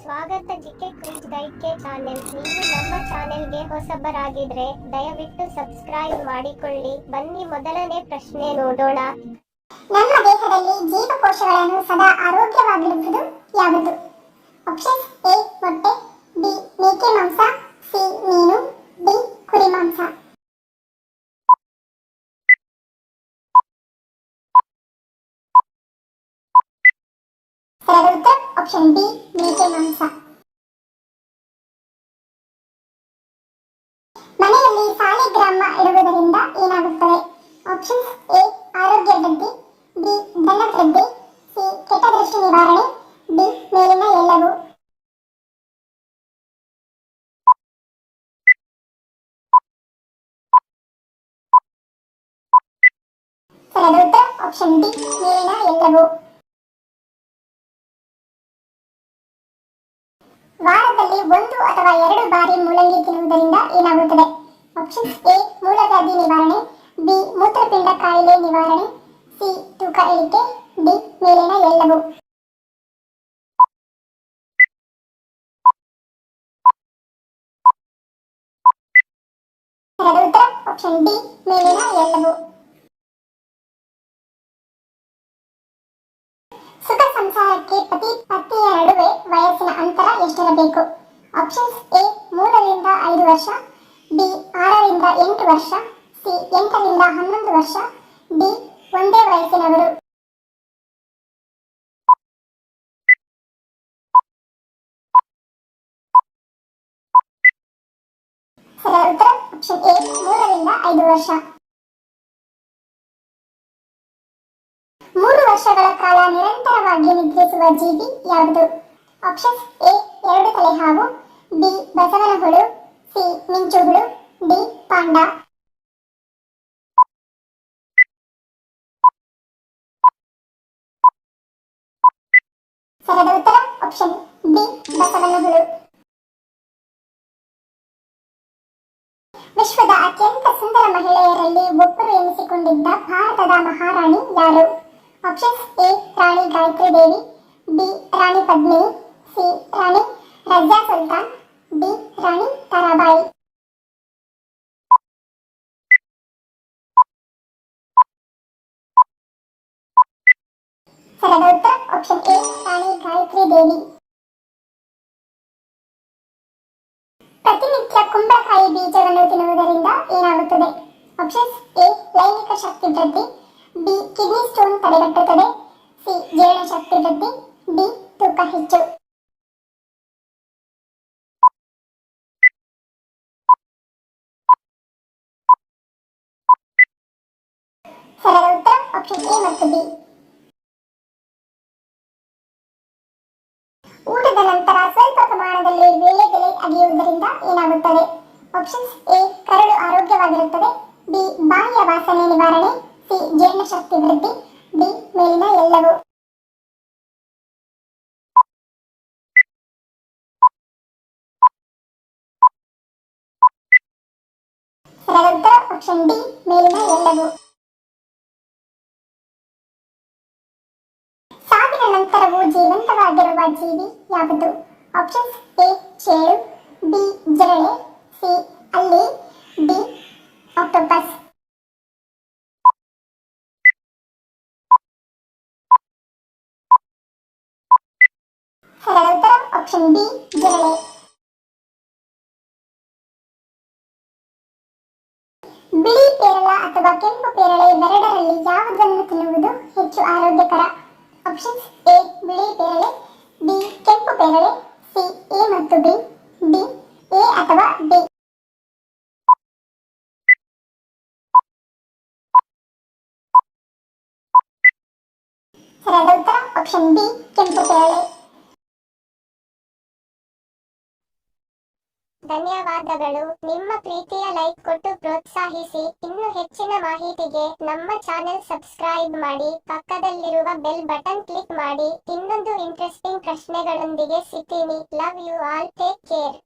ಸ್ವಾಗತ GK quiz ಗೈಡ್ಗೆ channel. ನೀವು ನಮ್ಮ ಚಾನೆಲ್ಗೆ ಹೊಸಬರಾಗಿದ್ರೆ ದಯವಿಟ್ಟು ಸಬ್ಸ್ಕ್ರೈಬ್ ಮಾಡಿಕೊಳ್ಳಿ. ಬನ್ನಿ ಮೊದಲನೇ ಪ್ರಶ್ನೆ ನೋಡೋಣ. ನಮ್ಮ ದೇಹದಲ್ಲಿ ಜೀವಕೋಶಗಳನ್ನು ಸದಾ ಆರೋಗ್ಯವಾಗಿಡುವುದು ಯಾವುದು? ಆಪ್ಷನ್ ಎ ಮೊಟ್ಟೆ, ಬಿ ಮೇಕೆ ಮಾಂಸ, ಸಿ ಮೀನು, ಡಿ ಕುರಿ ಮಾಂಸ. ಸರಿಯಾದ ಉತ್ತರ ಆಪ್ಷನ್ ಬಿ ಮೇಕೆ ಮಾಂಸ. ಮನೆಯಲ್ಲಿ ಸಾಲಿಗ್ರಾಮ ಇಡುವುದರಿಂದ ಏನಾಗುತ್ತದೆ? ಆಪ್ಷನ್ ಎ ಆರೋಗ್ಯ ವೃದ್ಧಿ, ಬಿ ಧನ ವೃದ್ಧಿ, ಸಿ ಕೆಟ್ಟ ದೃಷ್ಟಿ ನಿವಾರಣೆ, ಡಿ ಮೇಲಿನ ಎಲ್ಲವೂ. ಸರಿಯಾದ ಉತ್ತರ ಆಪ್ಷನ್ ಡಿ ಮೇಲಿನ ಎಲ್ಲವೂ. ವಾರದಲ್ಲಿ 1 ಅಥವಾ 2 ಬಾರಿ ಮೂಲಂಗಿ ತಿನ್ನುವುದರಿಂದ ಏನಾಗುತ್ತದೆ? ಆಪ್ಷನ್ ಎ ಮೂಲವ್ಯಾಧಿ ನಿವಾರಣೆ, ಬಿ ಮೂತ್ರಪಿಂಡ ಕಾಯಿಲೆ ನಿವಾರಣೆ, ಸಿ ತೂಕ ಇಳಿಕೆ, ಡಿ ಮೇಲಿನ ಎಲ್ಲವೂ. ಸರಿಯಾದ ಉತ್ತರ ಆಪ್ಷನ್ ಡಿ ಮೇಲಿನ ಎಲ್ಲವೂ. ಸುಖ ಸಂಸಾರಕ್ಕೆ ಪತಿ ಪತ್ನಿಯ ನಡುವೆ ವಯಸ್ಸಿನ ಅಂತರ ಎಷ್ಟಿರಬೇಕು? ಆಪ್ಷನ್ ಎ 3 ರಿಂದ 5 ವರ್ಷ, ಬಿ 6 ರಿಂದ 8 ವರ್ಷ, ಸಿ 8 ರಿಂದ 11 ವರ್ಷ, ಡಿ ಒಂದೇ ವಯಸ್ಸಿನವರು. ಸರಿಯಾದ ಉತ್ತರ ಆಪ್ಷನ್ ಎ 3 ರಿಂದ 5 ವರ್ಷ. 3 ವರ್ಷಗಳ ಕಾಲ ನಿರಂತರವಾಗಿ ನಿದ್ರಿಸುವ ಜೀವಿ ಯಾವುದು? ಆಪ್ಷನ್ ಎ 2 ತಲೆ ಹಾವು, ಬಿ ಬಸವನ ಹುಳು, ಸಿ ಮಿಂಚುಹುಳು, ಡಿ ಪಾಂಡ. ಸರಿಯಾದ ಉತ್ತರ ಆಪ್ಷನ್ ಬಿ ಬಸವನ ಹುಳು. ವಿಶ್ವದ ಅತ್ಯಂತ ಸುಂದರ ಮಹಿಳೆಯರಲ್ಲಿ ಒಬ್ಬರು ಎನಿಸಿಕೊಂಡಿದ್ದ ಭಾರತದ ಮಹಾರಾಣಿ ಯಾರು? Option A Rani Gayatri Devi, B Rani Padmini, C Rani Razia Sultan, D Rani Tarabai. ಸರಿಯಾದ ಉತ್ತರ ಆಪ್ಷನ್ ಎ ರಾಣಿ ಗಾಯತ್ರಿ ದೇವಿ. ಪ್ರತಿನಿತ್ಯ ಕುಂಬಳಕಾಯಿ ಬೀಜವನ್ನು ತಿನ್ನುವುದರಿಂದ ಏನಾಗುತ್ತದೆ? ಆಪ್ಷನ್ ಎ ಲೈಂಗಿಕ ಶಕ್ತಿ ವೃದ್ಧಿ, ಬಿ ಕಿಡ್ನಿ ಸ್ಟೋನ್ ತಡೆಗಟ್ಟುತ್ತದೆ, ಸಿ ಜೀರ್ಣ ಶಕ್ತಿ ವೃದ್ಧಿ, ಡಿ ತೂಕ ಹೆಚ್ಚು. ಸರಿಯಾದ ಉತ್ತರ ಆಪ್ಷನ್ ಎ ಮತ್ತು ಬಿ. ಊಟದ ನಂತರ ಸ್ವಲ್ಪ ಪ್ರಮಾಣದಲ್ಲಿ ವೀಳ್ಯದೆಲೆ ಅಗೆಯುವುದರಿಂದ ಏನಾಗುತ್ತದೆ? ಆಪ್ಷನ್ ಎ ಕರಳು ಆರೋಗ್ಯವಾಗಿರುತ್ತದೆ, ಬಿ ಬಾಯಿಯ ವಾಸನೆ ನಿವಾರಣೆ, ಸಿ ಜೀರ್ಣ ಶಕ್ತಿ ವೃದ್ಧಿ, ಡಿ ಮೇಲಿನ ಎಲ್ಲವೂ. ಸರಿಯಾದ ಉತ್ತರ ಆಪ್ಷನ್ ಡಿ ಮೇಲಿನ ಎಲ್ಲವೂ. ಸಾವಿನ ನಂತರವೂ ಜೀವಂತವಾಗಿರುವ ಜೀವಿ ಯಾವುದು? ಆಪ್ಷನ್ ಎ ಚೇಳು, ಬಿ ಜಿರಳೆ, ಸಿ ಅಲ್ಲಿ, ಡಿ ಆಕ್ಟೋಪಸ್. ಸರಿಯಾದ ಉತ್ತರ ಆಪ್ಷನ್ ಬಿ ಜಿರಳೆ. ಬಿಳಿ ಪೇರಳ ಅಥವಾ ಕೆಂಪು ಪೇರಳೆ ಇವೆರಡರಲ್ಲಿ ಯಾವುದನ್ನು ತಿನ್ನುವುದು ಹೆಚ್ಚು ಆರೋಗ್ಯಕರ? ಆಪ್ಷನ್ ಎ ಬಿಳಿ ಪೇರಳೆ, ಬಿ ಕೆಂಪು ಪೇರಳೆ, ಸಿ ಎ ಮತ್ತು ಬಿ, ಡಿ ಎ ಅಥವಾ ಬಿ. ಸರಿಯಾದ ಉತ್ತರ ಆಪ್ಷನ್ ಬಿ ಕೆಂಪು ಪೇರಳೆ. ಧನ್ಯವಾದಗಳು. ನಿಮ್ಮ ಪ್ರೀತಿಯ ಲೈಕ್ ಕೊಟ್ಟು ಪ್ರೋತ್ಸಾಹಿಸಿ. ಇನ್ನು ಹೆಚ್ಚಿನ ಮಾಹಿತಿಗೆ ನಮ್ಮ ಚಾನೆಲ್ ಸಬ್ಸ್ಕ್ರೈಬ್ ಮಾಡಿ, ಪಕ್ಕದಲ್ಲಿರುವ ಬೆಲ್ ಬಟನ್ ಕ್ಲಿಕ್ ಮಾಡಿ. ಇನ್ನೊಂದು ಇಂಟ್ರೆಸ್ಟಿಂಗ್ ಪ್ರಶ್ನೆಗಳೊಂದಿಗೆ ಸಿಗ್ತೀನಿ. Love you all, take care.